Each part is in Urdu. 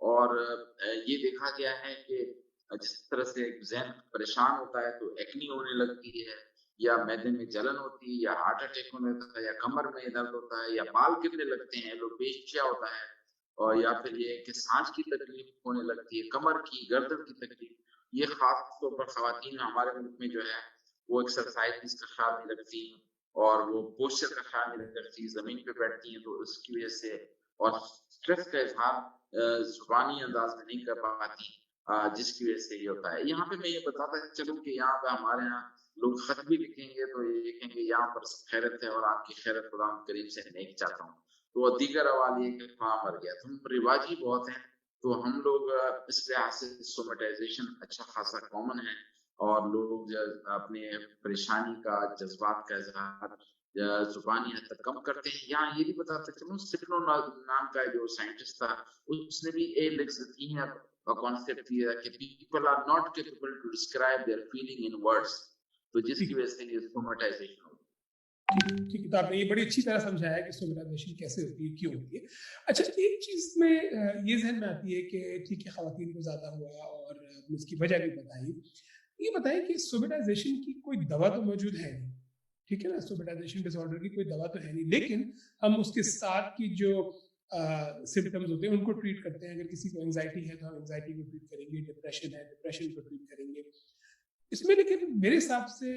اور یہ دیکھا گیا ہے کہ جس طرح سے ذہن پریشان ہوتا ہے تو ایکنی ہونے لگتی ہے، یا معدے میں جلن ہوتی ہے، یا ہارٹ اٹیک ہونے لگتا ہے، یا کمر میں درد ہوتا ہے، یا بال گرنے لگتے ہیں، ایلوپیشیا ہوتا ہے، اور یا پھر یہ کہ سانس کی تکلیف ہونے لگتی ہے، کمر کی، گردن کی تکلیف. یہ خاص طور پر خواتین ہمارے ملک میں جو ہے وہ ایکسرسائز کا خیال نہیں رکھتی ہیں، اور وہ پوسچر کا خیال نہیں رکھتی، زمین پہ بیٹھتی ہیں، تو اس کی وجہ سے اور اسٹریس کا اظہار زبانی انداز میں نہیں کر پاتی، جس کی وجہ سے یہ ہوتا ہے. یہاں پہ میں یہ بتاتا چلوں کہ یہاں پہ ہمارے یہاں لوگ خط بھی لکھیں گے تو یہ لکھیں گے یہاں پر خیرت ہے اور آپ کی خیرت خدا کریم سے نیک چاہتا ہوں. تو دیگر حوالے یہ کہ فلاں مر گیا. تو رواجی بہت ہیں، تو ہم لوگ اس لحاظ سے سومیٹائزیشن اچھا خاصا کامن ہے، اور لوگ اپنے پریشانی کا، جذبات کا اظہار زبانی حد تک کم کرتے ہیں. یہاں یہ بھی بتاتا چلوں، سپنو نام کا جو سائنٹسٹ تھا، اس نے بھی کانسیپٹ دیا کہ people are not capable to describe their feeling in words, تو جس کی وجہ سے یہ سومیٹائزیشن ہوتی ہے. ٹھیک ہے، تو آپ نے یہ بڑی اچھی طرح سمجھایا کہ سومیٹائزیشن کیسے ہوتی ہے، کیوں ہوتی ہے. اچھا، ایک چیز میں یہ ذہن میں آتی ہے کہ ٹھیک ہے خواتین کو زیادہ ہوا اور اس کی وجہ بھی بتائی. یہ بتائیں کہ سومیٹائزیشن کی کوئی دوا تو موجود ہے نہیں، ٹھیک ہے نا، سومیٹائزیشن ڈس آرڈر کی کوئی دوا تو ہے نہیں، لیکن ہم اس کے ساتھ کی جو سمپٹمز ہوتے ہیں ان کو ٹریٹ کرتے ہیں. اگر کسی کو انگزائٹی ہے تو ہم انگزائٹی کو ٹریٹ کریں گے، ڈپریشن ہے ڈپریشن کو ٹریٹ کریں گے. اس میں لیکن میرے حساب سے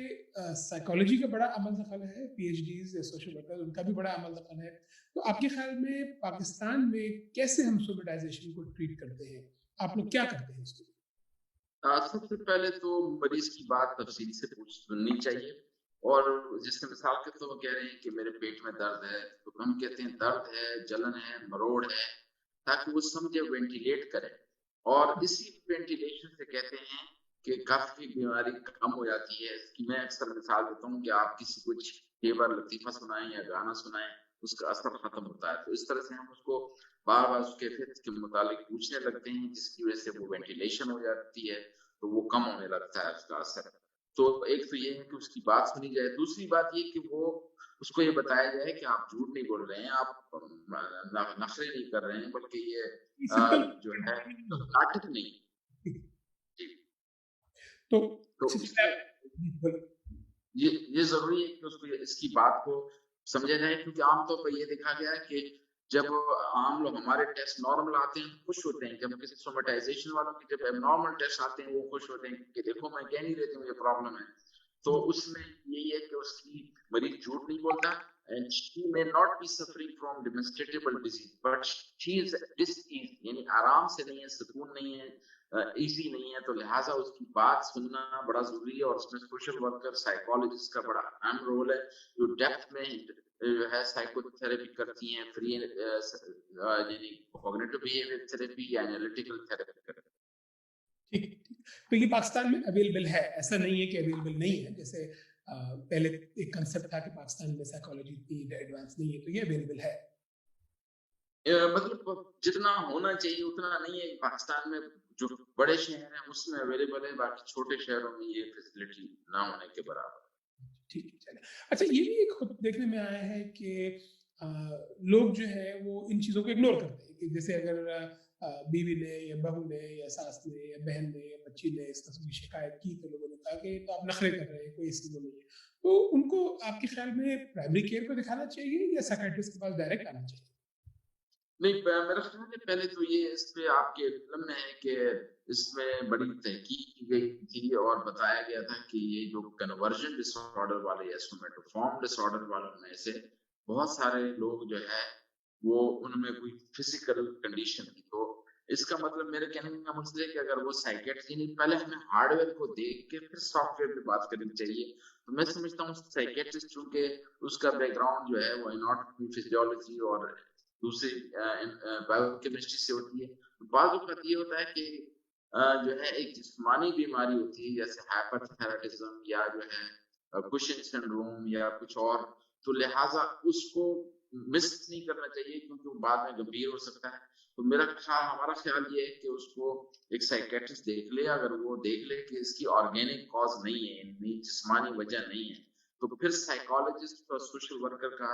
سائیکالوجی کا بڑا عمل دخل ہے، پی ایچ ڈیز یا سوشل ورکر ان کا بھی بڑا عمل دخل ہے. تو آپ کے خیال میں پاکستان میں کیسے ہم سومیٹائزیشن کو ٹریٹ کرتے ہیں، آپ لوگ کیا کرتے ہیں اس کے لیے؟ سب سے پہلے تو مریض کی بات تفصیل سے سننی چاہیے، اور جس سے مثال کے طور پر کہہ رہے ہیں کہ میرے پیٹ میں درد ہے، تو ہم کہتے ہیں درد ہے، جلن ہے، مروڑ ہے، تاکہ وہ سمجھے، وینٹیلیٹ کرے. اور اسی وینٹیلیشن سے کہتے ہیں کہ کافی بیماری کم ہو جاتی ہے. اس کی میں اکثر مثال دیتا ہوں کہ آپ کسی کو خیبر لطیفہ سنائیں یا گانا سنائیں، اس کا اثر ختم ہوتا ہے. تو اس طرح سے ہم اس کو بار بار اس کیفیت کے متعلق پوچھنے لگتے ہیں، جس کی وجہ سے وہ وینٹیلیشن ہو جاتی ہے، تو وہ کم ہونے لگتا ہے اس کا اثر. تو ایک تو یہ ہے کہ اس کی بات سنی جائے. دوسری بات یہ کہ وہ اس کو یہ بتایا جائے کہ آپ جھوٹ نہیں بول رہے ہیں، آپ نخرے نہیں کر رہے ہیں، بلکہ یہ جو ہے ناٹک نہیں. جی. تو یہ ضروری ہے کہ اس کو اس کی بات کو سمجھا جائے، کیونکہ عام طور پر یہ دیکھا گیا ہے کہ جب عام لوگ ہمارے ٹیسٹ نارمل آتے ہیں خوش ہوتے ہیں، جب کسی سومیٹائزیشن والوں کے جب نارمل ٹیسٹ آتے ہیں وہ خوش ہوتے ہیں کہ دیکھو میں کہہ نہیں رہتی ہوں یہ پرابلم ہے. تو اس میں یہی ہے کہ اس کی مریض جھوٹ نہیں بولتا، and she may not be suffering from demonstrable disease but she is diseased، یعنی آرام سے نہیں ہے، سکون نہیں ہے، ایزی نہیں ہے. تو لہٰذا اس کی بات سننا بڑا ضروری ہے، اور اس میں سوشل ورکر، سائیکالوجسٹ کا بڑا اہم رول ہے، جو ڈیپتھ میں جو ہے سائیکو تھراپی کرتی ہیں، فری یعنی کوگنیٹو بیہیویئر تھراپی یا انالیٹیکل تھراپی کرتی ہیں. ٹھیک. تو یہ پاکستان میں اویلیبل ہے، ایسا نہیں ہے کہ اویلیبل نہیں ہے. جیسے پہلے ایک کنسپٹ تھا کہ پاکستان میں سائیکالوجی اتنی ایڈوانس نہیں ہے، تو یہ اویلیبل ہے. مطلب جتنا ہونا چاہیے اتنا نہیں ہے. پاکستان میں جو بڑے شہر ہیں اس میں اویلیبل ہے، باقی چھوٹے شہروں میں یہ فیسلٹی نہ ہونے کے برابر. ٹھیک ہے، چلیں. اچھا، یہ بھی ایک خود دیکھنے میں آیا ہے کہ لوگ جو ہے وہ ان چیزوں کو اگنور کرتے ہیں، کہ جیسے اگر بیوی نے یا بہو نے یا ساس نے یا بہن نے یا بچی نے اس قسم کی شکایت کی تو لوگوں نے کہا کہ تو آپ نخرے کر رہے ہیں، کوئی ایسی نہیں ہے. تو ان کو آپ کے خیال میں پرائمری کیئر کو دکھانا چاہیے یا سائیکیٹرسٹ کے پاس ڈائریکٹ آنا چاہیے؟ نہیں، میرا خیال ہے پہلے تو یہ اس پہ آپ کے علم میں ہے کہ اس میں بڑی تحقیق کی گئی تھی اور بتایا گیا تھا کہ یہ جو کنورژن ڈس آرڈر والے یا سومیٹوفارم ڈس آرڈر والوں میں سے بہت سارے لوگ جو ہے وہ ان میں کوئی فزیکل کنڈیشن تھی. تو اس کا مطلب میرے کہنے کا مقصد ہے کہ اگر وہ سائیکیٹری نہیں، پہلے ہمیں ہارڈ ویئر کو دیکھ کے پھر سافٹ ویئر پہ بات کرنی چاہیے. تو میں سمجھتا ہوں سائیکیٹرسٹ چونکہ اس کا بیک گراؤنڈ جو ہے وہ اناٹومی، فزیولوجی اور دوسری بایو کیمسٹری سے ہوتی ہے. بعض اوقات یہ ہوتا ہے کہ جو ہے ایک جسمانی بیماری ہوتی ہے جیسے ہائپر تھائرائڈزم یا جو ہے کشن سنڈروم یا کچھ اور، تو لہٰذا اس کو مس نہیں کرنا چاہیے کیونکہ وہ بعد میں گمبھیر ہو سکتا ہے. تو ہمارا خیال یہ ہے کہ اس کو ایک سائیکیٹرسٹ دیکھ لے. اگر وہ دیکھ لے کہ اس کی آرگینک کاز نہیں ہے، جسمانی وجہ نہیں ہے، تو پھر سائیکالوجسٹ اور سوشل ورکر کا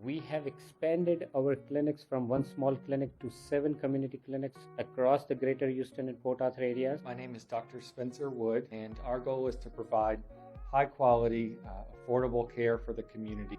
We have expanded our clinics from one small clinic to 7 community clinics across the greater Houston and Port Arthur areas. My name is Dr. Spencer Wood, and our goal is to provide high quality, affordable care for the community.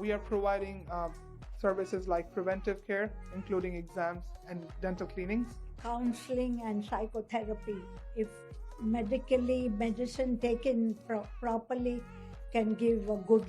We are providing services like preventive care, including exams and dental cleanings. Counseling and psychotherapy. If medicine taken properly can give a good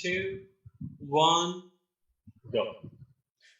Two, one, go.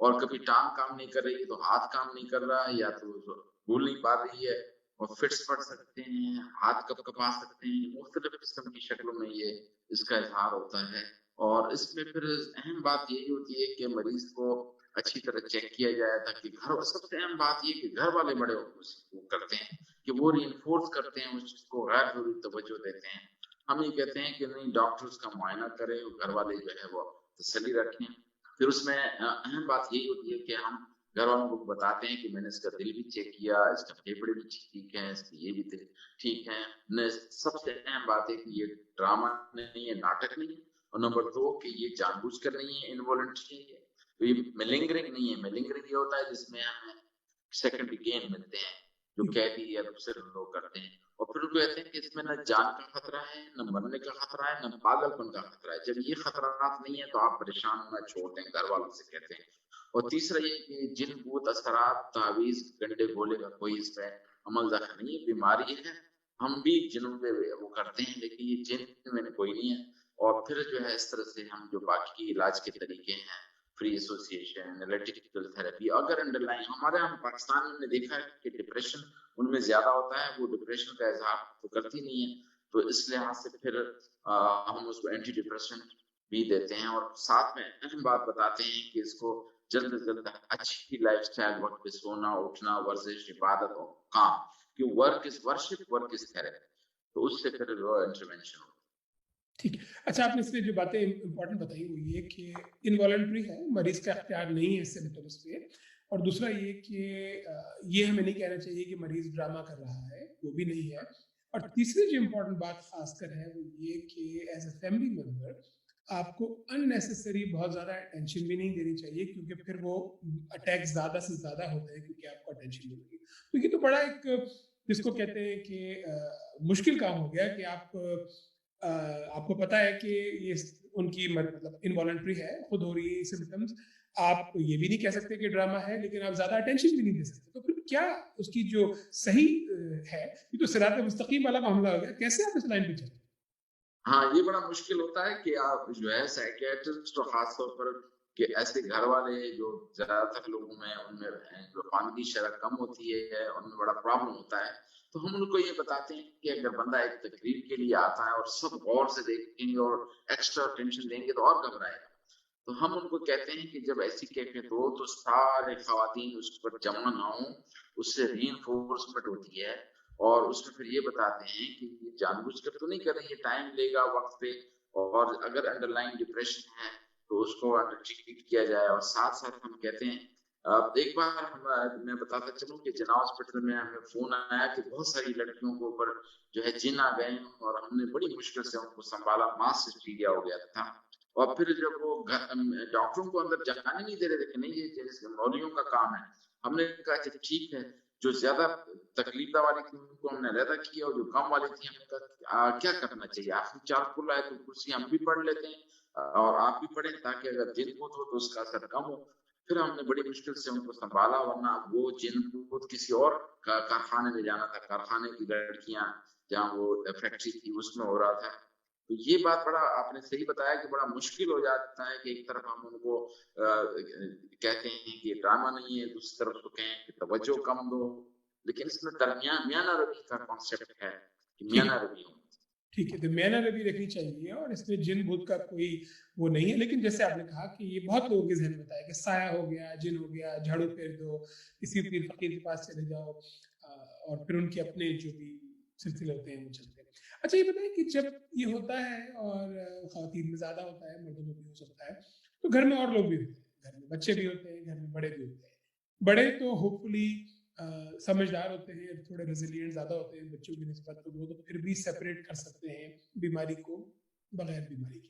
اور کبھی ٹانگ کام نہیں کر رہی ہے تو ہاتھ کام نہیں کر رہا ہے، یا تو بول نہیں پا رہی ہے، اور فٹس پڑ سکتے ہیں، ہاتھ کپ کپا سکتے ہیں، مختلف قسم کی شکلوں میں یہ اس کا اظہار ہوتا ہے. اور اس میں پھر اہم بات یہی ہوتی ہے کہ مریض کو اچھی طرح چیک کیا جائے، تاکہ سب سے اہم بات یہ کہ گھر والے بڑے کرتے ہیں کہ وہ ری انفورس کرتے ہیں اس چیز کو، غیر ضروری توجہ دیتے ہیں. ہم یہ کہتے ہیں کہ نہیں، ڈاکٹر اس کا معائنہ کرے اور گھر والے جو ہے وہ تسلی رکھیں. پھر اس میں اہم بات یہی ہوتی ہے کہ ہم گھر والوں کو بتاتے ہیں کہ میں نے اس کا دل بھی چیک کیا، اس کا پھیپھڑے بھی ٹھیک ہے، اس کی یہ بھی ٹھیک ہے. سب سے اہم بات ہے کہ یہ ڈرامہ نہیں ہے، ناٹک نہیں ہے. اور نمبر 2 کہ یہ جان بوجھ کر نہیں ہے، انوالنٹری ہے. تو یہ میلنگرنگ نہیں ہے. میلنگرنگ یہ ہوتا ہے جس میں ہمیں سیکنڈ گین ملتے ہیں، جو قیدی یا دوسرے لوگ کرتے ہیں. اور پھر کہتے ہیں کہ اس میں نہ جان کا خطرہ ہے، نہ مرنے کا خطرہ ہے، نہ پاگل پن کا خطرہ ہے. جب یہ خطرات نہیں ہے تو آپ پریشان ہونا چھوڑ دیں، گھر والوں سے کہتے ہیں. اور تیسرا یہ کہ جن بھوت اثرات، تعویذ، گنڈے گولے کا کوئی اس میں عمل دخل نہیں ہے. بیماری ہے، ہم بھی جنوں پہ وہ کرتے ہیں، لیکن یہ جن میں نے کوئی نہیں ہے. اور پھر جو ہے اس طرح سے ہم جو باقی علاج کے طریقے ہیں، فری ایسوسیشن، انالیٹیکل تھراپی، اگر انڈر لائن ہمارے ہم پاکستان میں دیکھا ہے کہ ڈپریشن ان میں زیادہ ہوتا ہے، وہ ڈپریشن کا اظہار تو کرتی نہیں ہے. تو اس لحاظ سے پھر ہم اس کو اینٹی ڈپریشن بھی دیتے ہیں، اور ساتھ میں اہم بات بتاتے ہیں کہ اس کو جلد از جلد اچھی لائف سٹائل، وقت پہ سونا، اٹھنا، ورزش، عبادت اور کام، کہ work is worship, work is therapy. تو اس سے پھر وہ انٹروینشن ہوتا ہے. ٹھیک ہے. اچھا، آپ نے اس میں جو باتیں امپورٹنٹ بتائی وہ یہ کہ انوالنٹری ہے، مریض کا اختیار نہیں ہے سمپٹمس پہ. اور دوسرا یہ کہ یہ ہمیں نہیں کہنا چاہیے کہ مریض ڈرامہ کر رہا ہے، وہ بھی نہیں ہے. اور تیسری جو امپورٹنٹ بات خاص کر ہے وہ یہ کہ ایز اے فیملی ممبر آپ کو اننیسیسری بہت زیادہ اٹینشن بھی نہیں دینی چاہیے، کیونکہ پھر وہ اٹیک زیادہ سے زیادہ ہوتے ہیں کیونکہ آپ کو اٹینشن ملے گی. تو یہ تو بڑا ایک جس کو کہتے ہیں کہ مشکل کام ہو گیا کہ آپ کو پتا ہے کہ یہ ان کی مطلب انوالنٹری ہے، خود ہو رہی ہے سمپٹمز. آپ یہ بھی نہیں کہہ سکتے کہ ڈرامہ ہے، لیکن آپ زیادہ اٹینشن بھی نہیں دے سکتے. تو پھر کیا اس کی جو صحیح ہے، یہ تو صراط مستقیم والا معاملہ ہو گیا. کیسے آپ اس لائن پہ چلیں؟ ہاں، یہ بڑا مشکل ہوتا ہے کہ آپ جو ہے سائیکیٹرسٹ، اور خاص طور پر کہ ایسے گھر والے جو زیادہ تر لوگوں میں ان میں جو خواندگی شرح کم ہوتی ہے، ان میں بڑا پرابلم ہوتا ہے. تو ہم ان کو یہ بتاتے ہیں کہ اگر بندہ ایک تقریر کے لیے آتا ہے اور سب غور سے دیکھیں گے اور ایکسٹرا ٹینشن دیں گے تو اور گھبرائے گا. تو ہم ان کو کہتے ہیں کہ جب ایسی کیفیت ہو تو سارے خواتین اس پر جمع نہ ہوں، اس سے ری انفورسمنٹ ہوتی ہے. اور اس میں پھر یہ بتاتے ہیں کہ یہ جان بوجھ کر تو نہیں کر رہی، یہ ٹائم لے گا وقت پہ. اور اگر انڈر لائن ڈپریشن ہے تو اس کو ٹریٹ کیا جائے. اور ساتھ ساتھ ہم کہتے ہیں، ایک بار میں بتاتا چلوں کہ جناب ہاسپٹل میں ہمیں فون آیا کہ بہت ساری لڑکیوں کو اوپر جو ہے جن آ گئے، اور ہم نے بڑی مشکل سے ان کو سنبھالا. ماس ہسٹیریا ہو گیا تھا. اور پھر جب وہ ڈاکٹروں کو اندر جانے نہیں دے رہے تھے کہ نہیں یہ مولویوں کا کام ہے، ہم نے کہا کہ ٹھیک ہے، جو زیادہ تکلیف دہ والی تھی ان کو ہم نے علیحدہ کیا، اور جو کم والی تھی ہم نے کہا کیا کرنا چاہیے. آخری 4 کل آئے تو کرسی ہم بھی پڑھ لیتے ہیں اور آپ بھی پڑھیں، تاکہ اگر جن بوت ہو تو اس کا اثر کم ہو. پھر ہم نے بڑی مشکل سے ان کو سنبھالا، ورنہ وہ جن بوت کسی اور کارخانے میں جانا تھا، کارخانے کی لڑکیاں جہاں وہ فیکٹری تھی اس میں ہو رہا تھا. تو یہ بات بڑا آپ نے صحیح بتایا کہ بڑا مشکل ہو جاتا ہے کہ ایک طرف ہم ان کو کہتے ہیں کہ ڈرامہ نہیں ہے، دوسری طرف تو کہیں کہ توجہ کم دو. لیکن اس میں درمیان میانہ روی کا کانسیپٹ ہے کہ میانہ روی ہو. ٹھیک ہے، تو میانہ روی رکھنی چاہیے، اور اس میں جن بھوت کا کوئی وہ نہیں ہے. لیکن جیسے آپ نے کہا کہ یہ بہت لوگوں کے ذہن میں بتایا کہ سایہ ہو گیا، جن ہو گیا، جھاڑو پھیر دو، کسی پیر فقیر کے پاس چلے جاؤ، اور پھر ان کے اپنے جو بھی سلسلے ہوتے ہیں وہ چلتے ہیں. اچھا، یہ بتائیں کہ جب یہ ہوتا ہے اور خواتین میں زیادہ ہوتا ہے، مردوں میں بھی ہو سکتا ہے، تو گھر میں اور لوگ بھی ہوتے ہیں، گھر میں بچے بھی ہوتے ہیں، گھر میں بڑے بھی ہوتے ہیں. بڑے تو ہوپ فلی سمجھدار ہوتے ہیں، تھوڑے ریزیلینٹ زیادہ ہوتے ہیں بچوں کی نسبت، تو وہ تو پھر بھی سیپریٹ کر سکتے ہیں بیماری کو بغیر بیماری کے.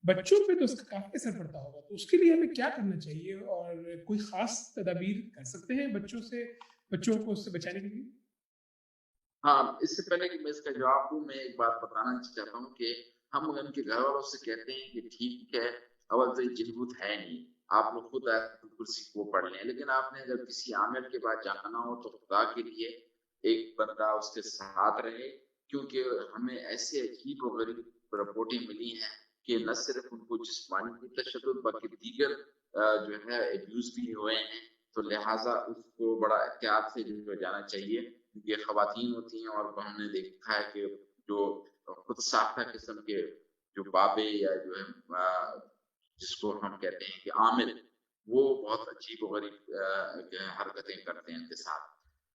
بچوں پہ تو اس کا کافی اثر پڑتا ہوگا، تو اس کے لیے ہمیں کیا کرنا چاہیے، اور کوئی خاص تدابیر کر سکتے ہیں بچوں کو اس سے بچانے کے لیے؟ ہاں، اس سے پہلے کہ میں اس کا جواب دوں، میں ایک بات بتانا چاہتا ہوں کہ ہم ان کے گھر والوں سے کہتے ہیں کہ ٹھیک ہے، اول تو یہ جن بوت ہے نہیں، آپ لوگ خود کرسی کو پڑھ لیں. لیکن آپ نے اگر کسی عامل کے بعد جانا ہو تو خدا کے لیے ایک بندہ اس کے ساتھ رہے، کیونکہ ہمیں ایسے عجیب و غریب رپورٹیں ملی ہیں کہ نہ صرف ان کو جسمانی تشدد بلکہ دیگر جو ہے ایبیوز بھی ہوئے ہیں، تو لہٰذا اس کو بڑا احتیاط سے جو ہے جانا چاہیے، کیونکہ خواتین ہوتی ہیں اور ہم نے دیکھا ہے کہ جو خود ساختہ قسم کے جو بابے یا جو ہے جس کو ہم کہتے ہیں کہ عامل، وہ بہت عجیب و غریب حرکتیں کرتے ہیں ان کے ساتھ.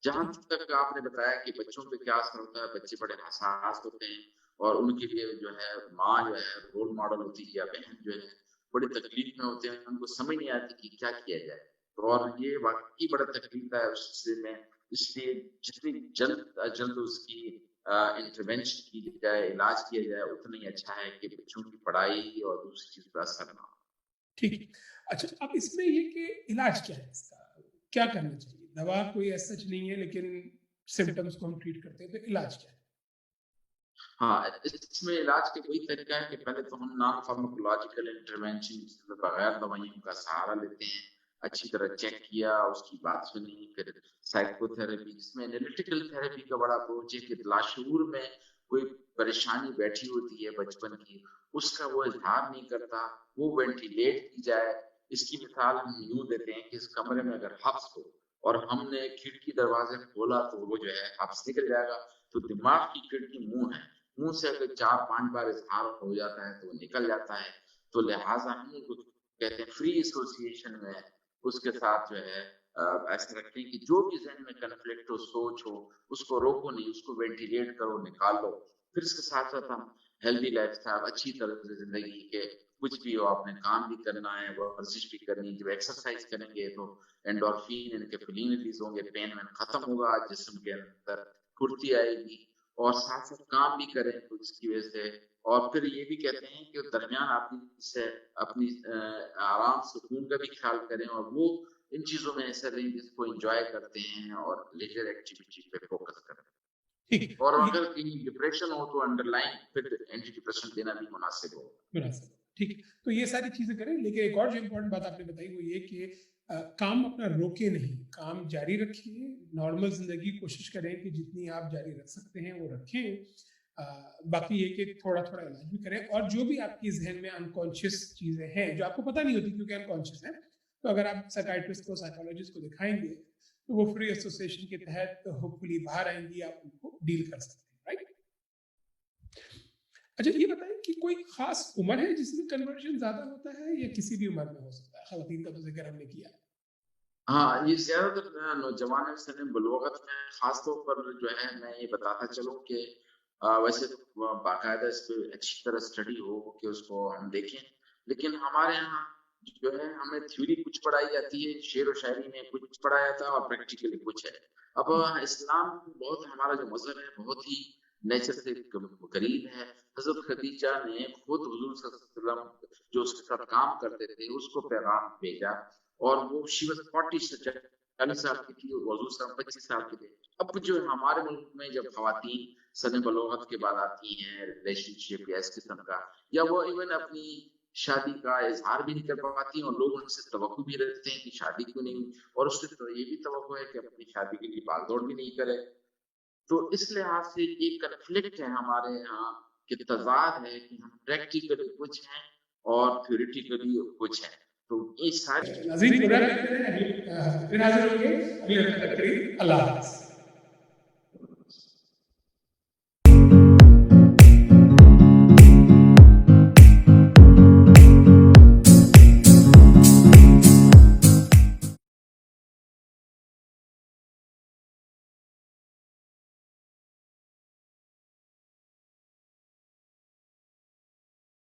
جہاں تک آپ نے بتایا کہ بچوں پہ کیا اثر ہوتا ہے، بچے بڑے حساس ہوتے ہیں اور ان کے لیے جو ہے ماں جو ہے رول ماڈل ہوتی ہے یا بہن جو ہے بڑی تکلیف میں ہوتے ہیں، ان کو سمجھ نہیں آتی کہ کیا کیا جائے، اور یہ واقعی بڑا تکلیف ہے اس سلسلے میں. اس لیے جتنی جلد از جلد اس کی انٹرونشن کی جائے، علاج کیا جائے، اتنا ہی اچھا ہے کہ بچوں کی پڑھائی اور دوسری چیز پہ اثر نہ ہو. ٹھیک ہے. اچھا، اب اس میں یہ کہ علاج کیا ہے، اس کا کیا کرنا چاہیے؟ دوا کوئی ایسا نہیں ہے، لیکن سمپٹمز کو ہم ٹریٹ کرتے ہیں، تو علاج کیا ہے؟ ہاں، اس میں علاج کا کوئی طریقہ ہے کہ پہلے تو ہم نان فارماکولوجیکل انٹرونشن بغیر دوائیوں کا سہارا لیتے ہیں، اچھی طرح چیک کیا، اس کی بات سنی، پھر سائیکو تھراپی، جس میں انالیٹیکل تھراپی کا بڑا اپروچ ہے کہ لاشعور میں کوئی پریشانی بیٹھی ہوتی ہے بچپن کی، اس کا وہ اظہار نہیں کرتا، وہ وینٹیلیٹ کی جائے. اس کی مثال ہم یوں دیتے ہیں کہ اس کمرے میں اگر حبس ہو اور ہم نے کھڑکی دروازے کھولا تو وہ جو ہے حبس نکل جائے گا. تو دماغ کی کھڑکی منہ ہے، منہ سے اگر 4-5 بار اظہار ہو جاتا ہے تو وہ نکل جاتا ہے. تو لہٰذا ہم کہتے ہیں فری ایسوسیشن میں اس کے ساتھ جو ہے ایسا رکھیں کہ جو بھی ذہن میں کنفلکٹ ہو، سوچ ہو، اس کو روکو نہیں، اس کو وینٹیلیٹ کرو، نکال لو. پھر اس کے ساتھ ساتھ ہم ہیلدی لائف اسٹائل، اچھی طرح سے زندگی کے کچھ بھی ہو، آپ نے کام بھی کرنا ہے، ورزش بھی کرنی ہے. جب ایکسرسائز کریں گے تو اینڈورفین انکیفلین ریلیز ہوں گے، پین میں ختم ہوگا، جسم کے اندر پھرتی آئے گی، اور ساتھ ساتھ کام بھی کریں تو اس کی وجہ سے. اور پھر یہ بھی کہتے ہیں کہ درمیان آپ سے اپنی آرام سکون کا بھی خیال کریں، اور وہ ان چیزوں میں ایسا رہیں جس کو انجوائے کرتے ہیں اور لیجر ایکٹیویٹی پہ فوکس کریں. اور اگر کہیں ڈپریشن ہو تو انڈر لائن پھر اینٹی ڈپریشن دینا بھی مناسب ہو. ٹھیک ہے، تو یہ ساری چیزیں کریں. لیکن ایک اور جو امپورٹنٹ بات آپ نے بتائی وہ یہ کہ کام اپنا روکے نہیں، کام جاری رکھیے. نارمل زندگی کوشش کریں کہ جتنی آپ جاری رکھ سکتے ہیں وہ رکھیں. باقی یہ کہ تھوڑا تھوڑا علاج بھی کریں، اور جو بھی آپ کی ذہن میں انکانشیس چیزیں ہیں جو آپ کو پتہ نہیں ہوتی کیونکہ انکانشیس ہیں، تو اگر آپ سائیکائٹرسٹ کو، سائیکالوجسٹ کو دکھائیں گے تو وہ فری ایسوسیشن کے تحت ہوپ فلی باہر آئیں گی، آپ ان کو ڈیل کر سکتے ہیں. رائٹ. اچھا، یہ بتائیں کہ کوئی خاص عمر ہے جس میں کنورژن زیادہ ہوتا ہے یا کسی بھی عمر میں ہو سکتا ہے؟ خواتین کا تو ذکر ہم نے کیا. ہاں، یہ زیادہ تر نوجوان سن بلوغت میں خاص طور پر جو ہے میں یہ بتاتا چلوں کہ ویسے تو باقاعدہ اس پہ اچھی طرح اسٹڈی ہو کہ اس کو ہم دیکھیں، لیکن ہمارے یہاں جو ہے ہمیں تھیوری کچھ پڑھائی جاتی ہے، شعر و شاعری میں کچھ پڑھایا جاتا ہے اور پریکٹیکلی کچھ ہے. اب اسلام بہت، ہمارا جو مذہب ہے بہت ہی نیچر سے قریب ہے. حضرت خدیجہ نے خود حضور صلی اللہ علیہ وسلم جو اس کے ساتھ کام کرتے تھے اس کو پیغام بھیجا، اور وہ شی واز 40 سال کی تھی، حضور صلی اللہ علیہ وسلم 25 سال کے تھے. اب جو ہمارے ملک میں جب خواتین سن بلوغت کے بعد آتی ہیں، ریلیشن شپ یا اس قسم کا، یا وہ ایون اپنی شادی کا اظہار بھی نہیں کر پاتی ہیں، اور لوگ ان سے توقع بھی رکھتے ہیں کہ شادی کیوں نہیں، اور اس سے یہ بھی توقع ہے کہ اپنی شادی کے لیے بھاگ دوڑ بھی نہیں کرے. تو اس لحاظ سے ایک کنفلکٹ ہے ہمارے یہاں کہ تضاد ہے کہ ہم پریکٹیکلی کچھ ہیں اور تھیوریٹیکلی کچھ ہیں. تو یہ ساری اللہ حافظ.